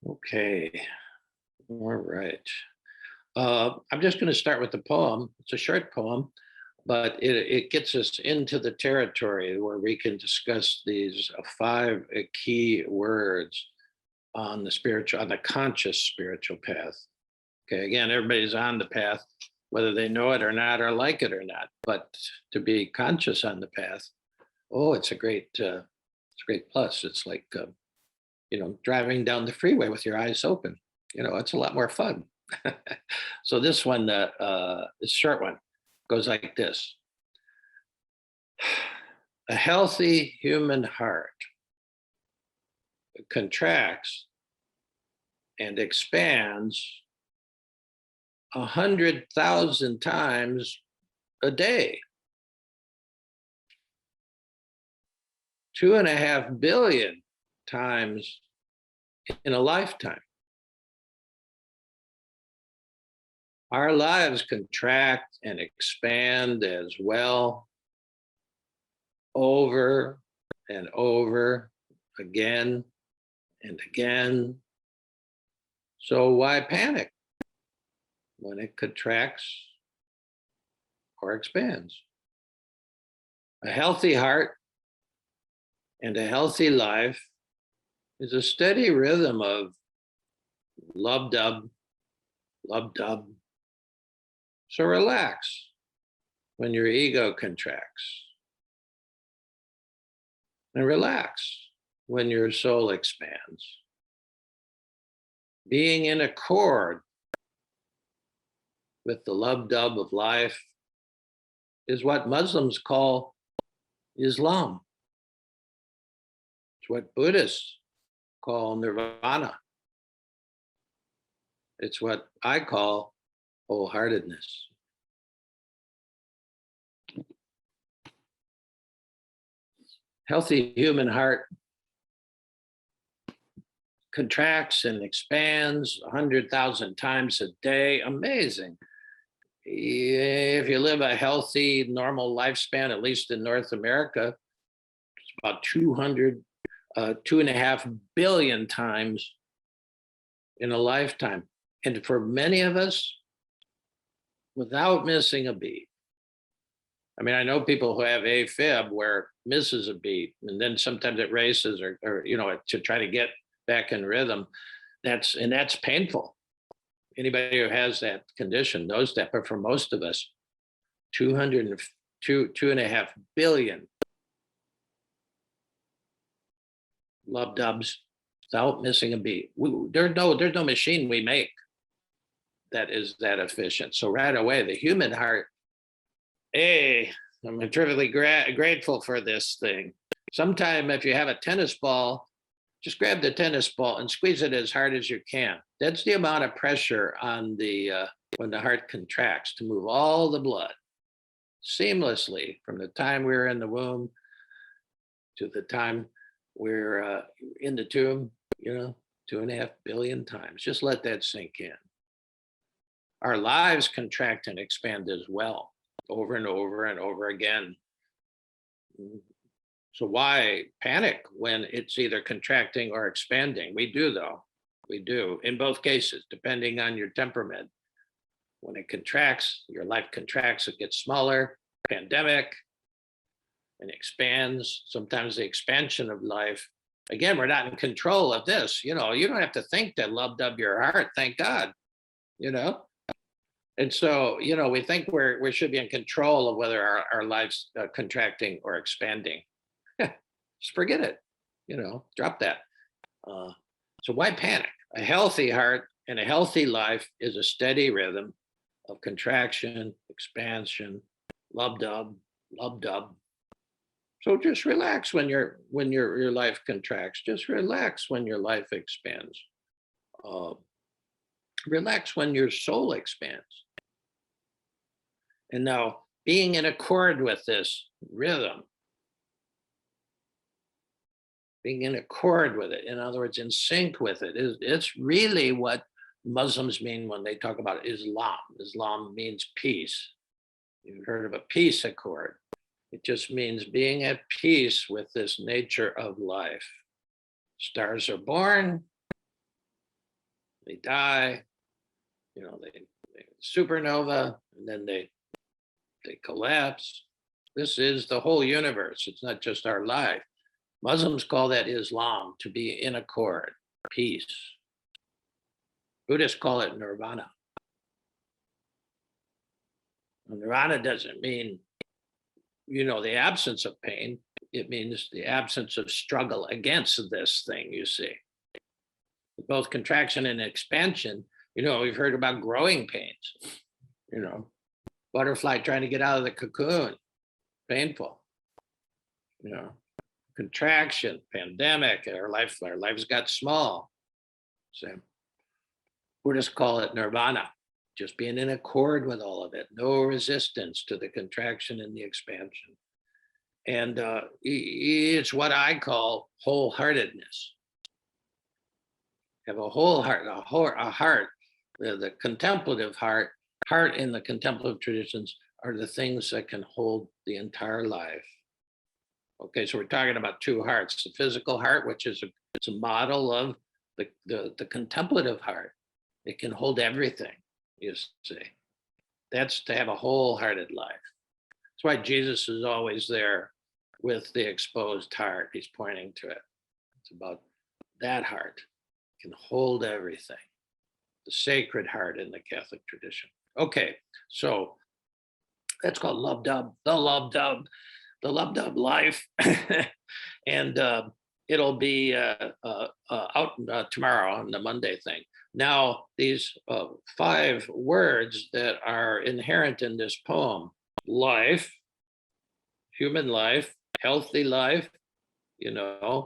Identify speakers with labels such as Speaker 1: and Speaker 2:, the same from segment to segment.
Speaker 1: Okay. All right. I'm just going to start with the poem. It's a short poem, but it gets us into the territory where we can discuss these five key words on the spiritual, on the conscious spiritual path. Okay. Again, everybody's on the path, whether they know it or not, or like it or not. But to be conscious on the path, oh, it's a great plus. It's like driving down the freeway with your eyes open. It's a lot more fun. So this one, it's a short one, goes like this. A healthy human heart contracts and expands 100,000 times a day, 2.5 billion times in a lifetime. Our lives contract and expand as well, over and over again and again. So why panic when it contracts or expands? A healthy heart and a healthy life is a steady rhythm of lub dub, lub dub. So relax when your ego contracts, and relax when your soul expands. Being in accord with the lub dub of life is what Muslims call Islam. It's what Buddhists call nirvana. It's what I call wholeheartedness. Healthy human heart contracts and expands 100,000 times a day. Amazing. If you live a healthy, normal lifespan, at least in North America, it's about 2.5 billion times in a lifetime. And for many of us, without missing a beat. I mean, I know people who have AFib where misses a beat, and then sometimes it races or to try to get back in rhythm. That's painful. Anybody who has that condition knows that. But for most of us, 2.5 billion love dubs without missing a beat. There's no machine we make that is that efficient. So right away, the human heart, hey, I'm terrifically grateful for this thing. Sometime if you have a tennis ball, just grab the tennis ball and squeeze it as hard as you can. That's the amount of pressure on the when the heart contracts to move all the blood seamlessly from the time we're in the womb to the time we're in the tomb, 2.5 billion times. Just let that sink in. Our lives contract and expand as well, over and over and over again. So why panic when it's either contracting or expanding? We do, though. We do in both cases, depending on your temperament. When it contracts, your life contracts, it gets smaller, pandemic, and expands. Sometimes the expansion of life, again, we're not in control of this. You don't have to think that loved up your heart, thank God, And so, we think we should be in control of whether our life's contracting or expanding. Just forget it, drop that. So why panic? A healthy heart and a healthy life is a steady rhythm of contraction, expansion, lub dub, lub dub. So just relax when your life contracts. Just relax when your life expands. Relax when your soul expands. And now, being in accord with this rhythm, being in accord with it, in other words, in sync with it, it's really what Muslims mean when they talk about Islam. Islam means peace. You've heard of a peace accord. It just means being at peace with this nature of life. Stars are born, they die, they supernova, and then they collapse. This is the whole universe. It's not just our life. Muslims call that Islam, to be in accord, peace. Buddhists call it nirvana. Nirvana doesn't mean, the absence of pain. It means the absence of struggle against this thing, you see. Both contraction and expansion, we've heard about growing pains, butterfly trying to get out of the cocoon, painful, contraction, pandemic, our lives got small. So Buddhists call it nirvana, just being in accord with all of it, no resistance to the contraction and the expansion. And it's what I call wholeheartedness. Have a whole heart, a heart, the contemplative heart in the contemplative traditions are the things that can hold the entire life. Okay, so we're talking about two hearts: the physical heart, which is it's a model of the contemplative heart. It can hold everything, you see. That's to have a wholehearted life. That's why Jesus is always there with the exposed heart. He's pointing to it. It's about that heart can hold everything. The sacred heart in the Catholic tradition. Okay, so that's called Love Dub, the Love Dub life. And it'll be out tomorrow on the Monday thing. Now, these 5 words that are inherent in this poem: life, human life, healthy life, a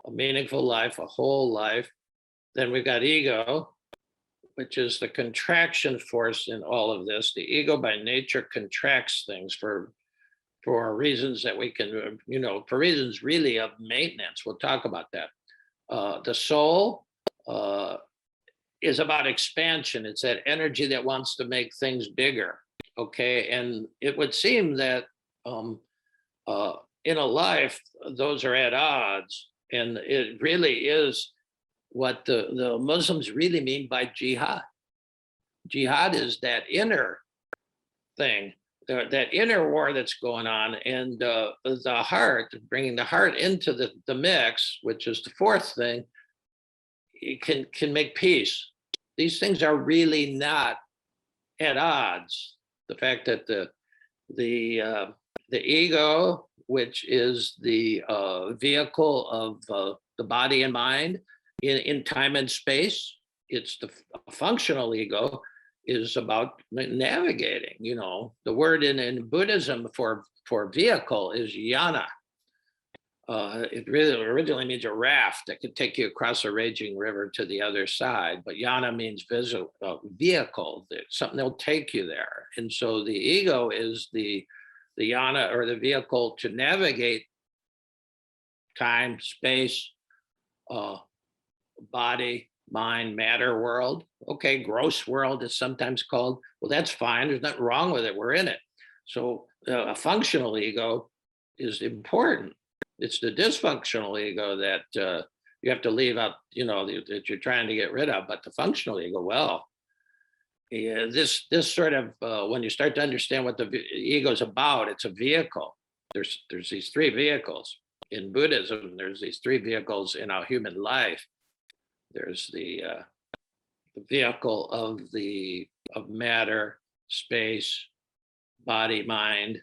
Speaker 1: meaningful life, a whole life. Then we've got ego, which is the contraction force in all of this. The ego by nature contracts things for reasons that we can, for reasons really of maintenance. We'll talk about that. The soul is about expansion. It's that energy that wants to make things bigger. Okay, and it would seem that in a life, those are at odds, and it really is what the Muslims really mean by jihad. Jihad is that inner thing, that inner war that's going on, and the heart, bringing the heart into the mix, which is the 4th thing. It can make peace. These things are really not at odds. The fact that the ego, which is the vehicle of the body and mind in time and space, it's the functional ego, is about navigating. The word in Buddhism for vehicle is yana. It really originally means a raft that could take you across a raging river to the other side, but yana means vehicle, something that'll take you there. And so the ego is the yana, or the vehicle, to navigate time, space, body, mind, matter world. Okay, gross world is sometimes called. Well, that's fine. There's nothing wrong with it. We're in it. So a functional ego is important. It's the dysfunctional ego that you have to leave out, that you're trying to get rid of. But the functional ego, well, yeah, this sort of when you start to understand what the ego is about, it's a vehicle. There's these 3 vehicles in Buddhism. There's these 3 vehicles in our human life. There's the vehicle of matter, space, body, mind.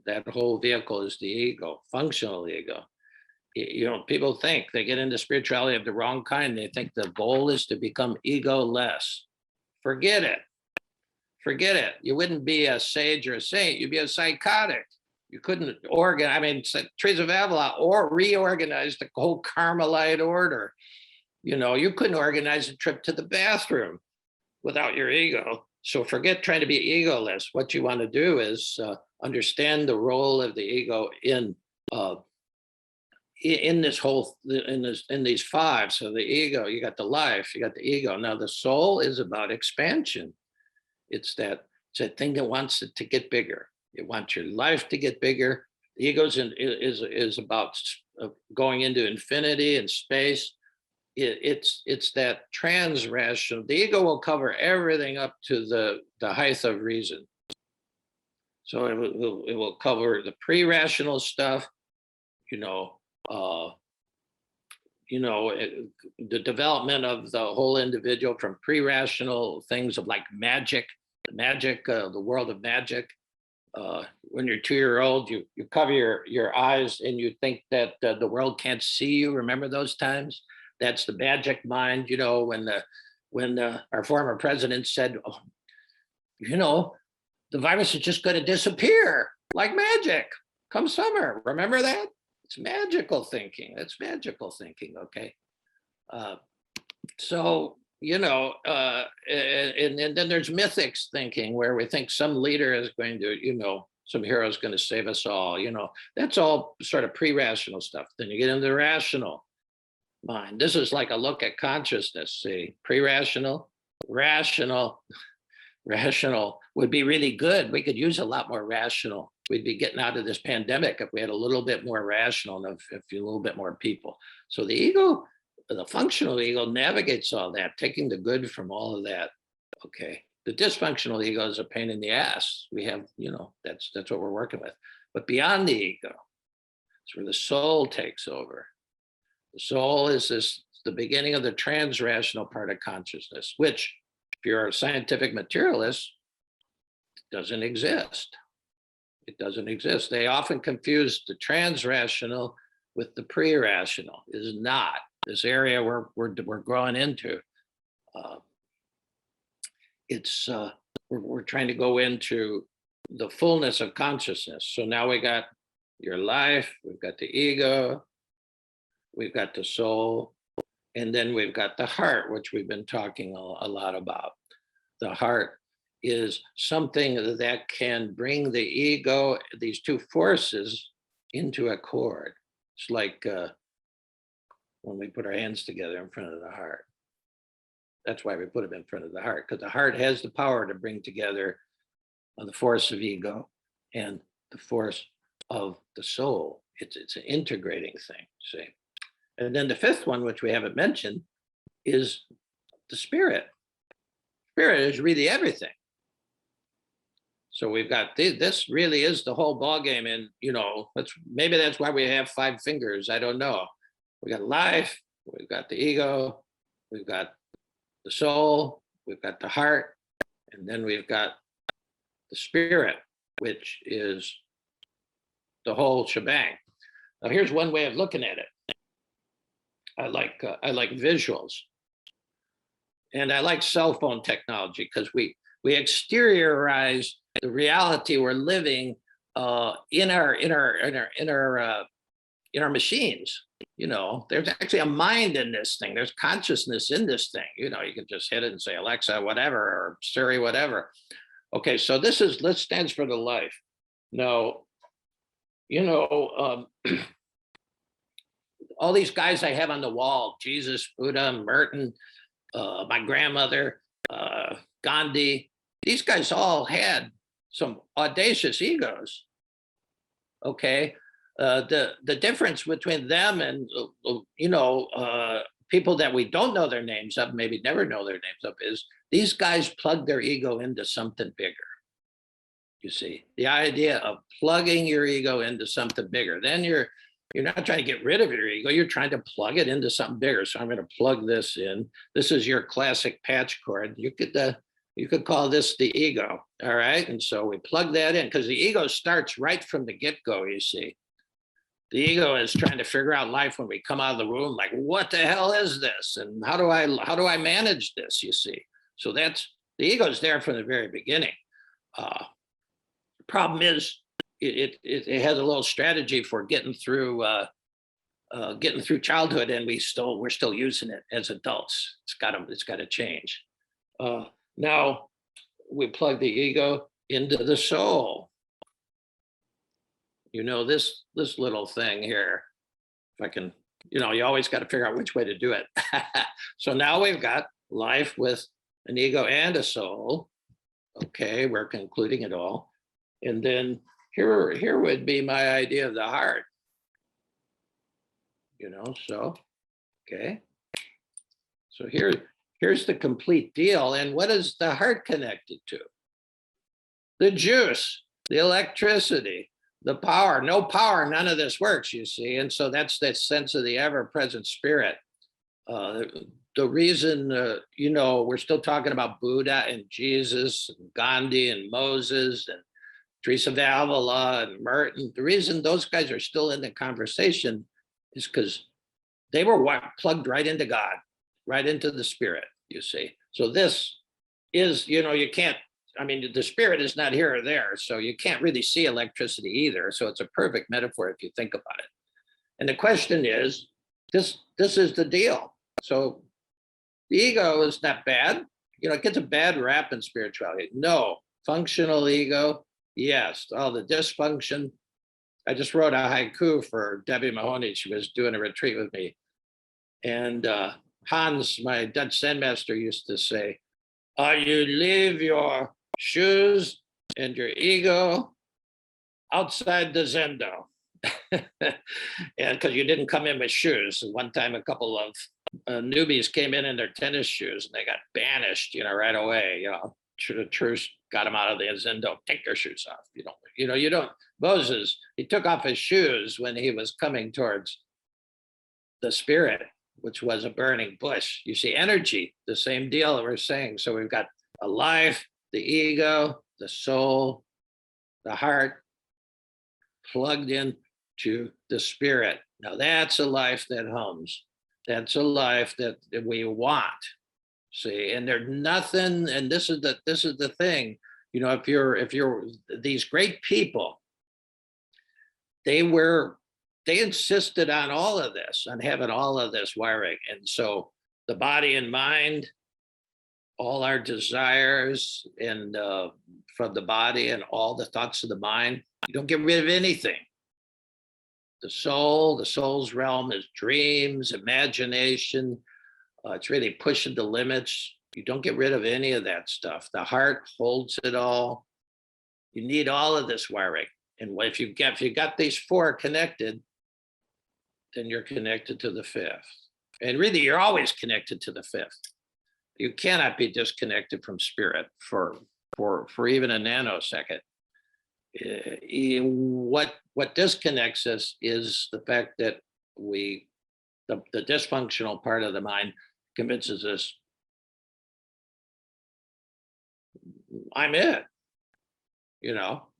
Speaker 1: That whole vehicle is the ego, functional ego. People think they get into spirituality of the wrong kind. They think the goal is to become ego-less. Forget it. Forget it. You wouldn't be a sage or a saint. You'd be a psychotic. You couldn't Teresa of Avila or reorganize the whole Carmelite order. You couldn't organize a trip to the bathroom without your ego. So forget trying to be egoless. What you want to do is understand the role of the ego in these 5. So the ego, you got the life, you got the ego. Now the soul is about expansion. It's that thing that wants it to get bigger. It wants your life to get bigger. The ego is about going into infinity and space. it's that trans-rational. The ego will cover everything up to the height of reason. So it will cover the pre-rational stuff, you know, uh, the development of the whole individual from pre-rational things of like magic, the world of magic. When you're 2-year-old, you cover your eyes and you think that the world can't see you. Remember those times? That's the magic mind. When our former president said, oh, the virus is just going to disappear like magic come summer. Remember that? It's magical thinking. That's magical thinking. Okay. So, and then there's mythics thinking where we think some leader is going to, some hero is going to save us all. That's all sort of pre-rational stuff. Then you get into the rational mind. This is like a look at consciousness. See, pre-rational, rational. Rational would be really good. We could use a lot more rational. We'd be getting out of this pandemic if we had a little bit more rational and if a little bit more people. So the ego, the functional ego navigates all that, taking the good from all of that. Okay. The dysfunctional ego is a pain in the ass. We have, that's what we're working with. But beyond the ego, it's where the soul takes over. The soul is the beginning of the trans-rational part of consciousness, which, if you're a scientific materialist, it doesn't exist. It doesn't exist. They often confuse the trans-rational with the pre-rational. It is not. This area we're growing into. We're trying to go into the fullness of consciousness. So now we got your life, we've got the ego, we've got the soul, and then we've got the heart, which we've been talking a lot about. The heart is something that can bring the ego, these two forces, into accord. It's like when we put our hands together in front of the heart. That's why we put them in front of the heart, because the heart has the power to bring together the force of ego and the force of the soul. It's an integrating thing, see. And then the fifth one, which we haven't mentioned, is the spirit. Spirit is really everything. So we've got this really is the whole ball game, and maybe that's why we have 5 fingers. I don't know. We got life, we've got the ego, we've got the soul, we've got the heart, and then we've got the spirit, which is the whole shebang. Now, here's one way of looking at it. I like visuals, and I like cell phone technology because we exteriorize the reality we're living in our machines. There's actually a mind in this thing. There's consciousness in this thing. You can just hit it and say Alexa, whatever, or Siri, whatever. Okay, so this stands for the life. Now, all these guys I have on the wall, Jesus, Buddha, Merton, my grandmother, Gandhi, these guys all had some audacious egos. Okay. The difference between them and, people that we don't know their names of, maybe never know their names of, is these guys plug their ego into something bigger. You see, the idea of plugging your ego into something bigger, then you're not trying to get rid of your ego, you're trying to plug it into something bigger. So I'm going to plug this in. This is your classic patch cord. You could call this the ego. All right. And so we plug that in because the ego starts right from the get-go, you see. The ego is trying to figure out life when we come out of the womb, like, what the hell is this? And how do I manage this, you see? So the ego is there from the very beginning. The problem is it has a little strategy for getting through childhood, and we're still using it as adults. It's got to change. Now we plug the ego into the soul. This little thing here, if I can, you always got to figure out which way to do it. So now we've got life with an ego and a soul. Okay, we're concluding it all. And then here would be my idea of the heart. So, okay. So here's the complete deal. And what is the heart connected to? The juice, the electricity, the power. No power, none of this works, you see. And so that's that sense of the ever-present spirit. The reason, we're still talking about Buddha and Jesus and Gandhi and Moses and Teresa of Avila and Merton. The reason those guys are still in the conversation is because they were plugged right into God, right into the spirit, you see. So this is, you can't, the spirit is not here or there, so you can't really see electricity either. So it's a perfect metaphor if you think about it. And the question is, this is the deal. So the ego is not bad. It gets a bad rap in spirituality. No, functional ego, yes. All the dysfunction. I just wrote a haiku for Debbie Mahoney. She was doing a retreat with me. And Hans, my Dutch Zen master, used to say, you leave your shoes and your ego outside the zendo. And because you didn't come in with shoes. One time a couple of newbies came in their tennis shoes and they got banished, right away. The truce got them out of the zendo. Take your shoes off. You don't. Moses, he took off his shoes when he was coming towards the spirit, which was a burning bush. You see, energy, the same deal that we're saying. So we've got a life, the ego, the soul, the heart, plugged in to the spirit. Now that's a life that hums. That's a life that we want. See, and there's nothing, and this is the thing, if you're these great people, they insisted on all of this, on having all of this wiring. And so the body and mind, all our desires and from the body and all the thoughts of the mind, you don't get rid of anything. The soul's realm is dreams, imagination. It's really pushing the limits. You don't get rid of any of that stuff. The heart holds it all. You need all of this wiring. And if you got these four connected, then you're connected to the fifth. And really, you're always connected to the fifth. You cannot be disconnected from spirit for even a nanosecond. What disconnects us is the fact that the dysfunctional part of the mind convinces us I'm it.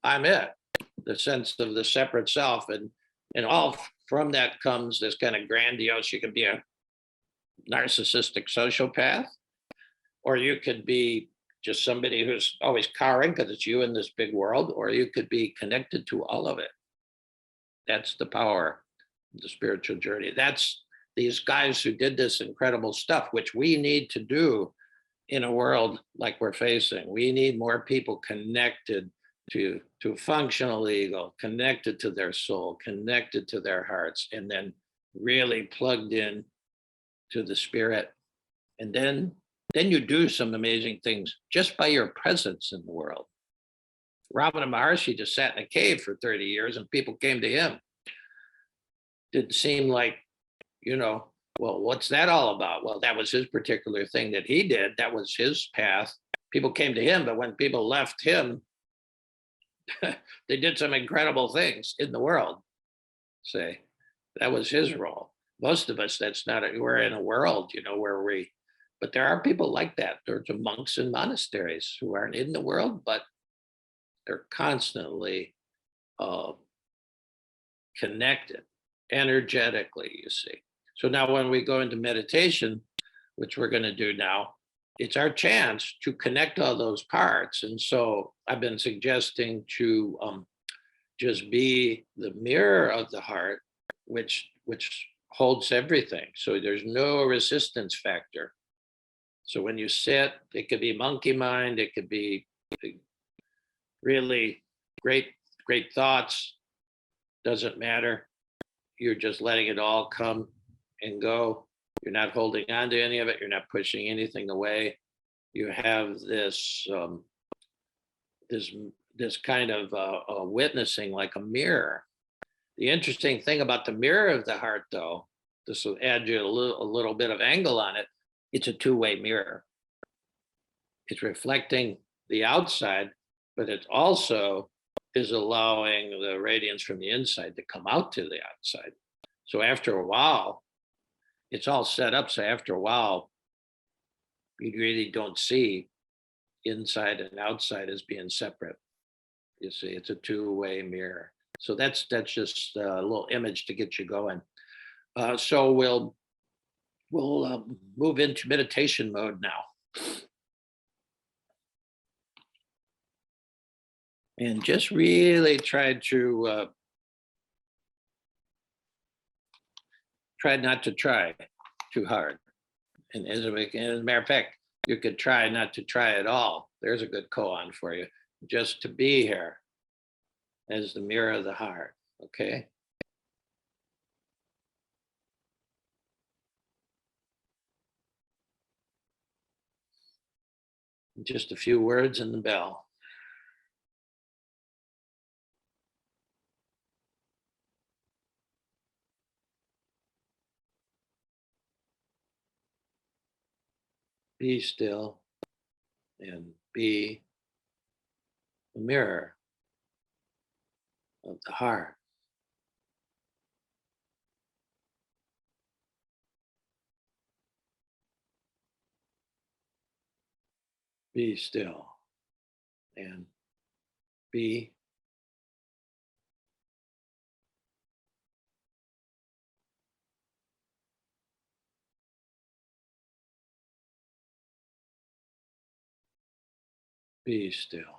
Speaker 1: I'm it. The sense of the separate self, and all from that comes this kind of grandiose. You can be a narcissistic sociopath, or you could be just somebody who's always cowering because it's you in this big world, or you could be connected to all of it. That's the power of the spiritual journey. That's these guys who did this incredible stuff, which we need to do in a world like we're facing. We need more people connected to functional ego, connected to their soul, connected to their hearts, and then really plugged in to the spirit. And then you do some amazing things just by your presence in the world. Ramana Maharshi just sat in a cave for 30 years and people came to him. Didn't seem like, well, what's that all about? Well, that was his particular thing that he did. That was his path. People came to him, but when people left him, they did some incredible things in the world. Say, that was his role. Most of us, we're in a world, but there are people like that. There's monks in monasteries who aren't in the world, but they're constantly connected energetically, you see. So now when we go into meditation, which we're going to do now, it's our chance to connect all those parts. And so I've been suggesting to just be the mirror of the heart, which holds everything. So there's no resistance factor. So when you sit, it could be monkey mind, it could be really great thoughts, doesn't matter. You're just letting it all come and go. You're not holding on to any of it. You're not pushing anything away. You have this this kind of witnessing like a mirror. The interesting thing about the mirror of the heart, though, this will add you a little bit of angle on it. It's a two-way mirror. It's reflecting the outside, but it also is allowing the radiance from the inside to come out to the outside. So after a while, it's all set up. So after a while, you really don't see inside and outside as being separate. You see, it's a two-way mirror. So that's just a little image to get you going. So we'll move into meditation mode now. And just really try not to try too hard. And as a matter of fact, you could try not to try at all. There's a good koan for you. Just to be here as the mirror of the heart. Okay. Just a few words and the bell. Be still and be the mirror of the heart. Be still and be be still.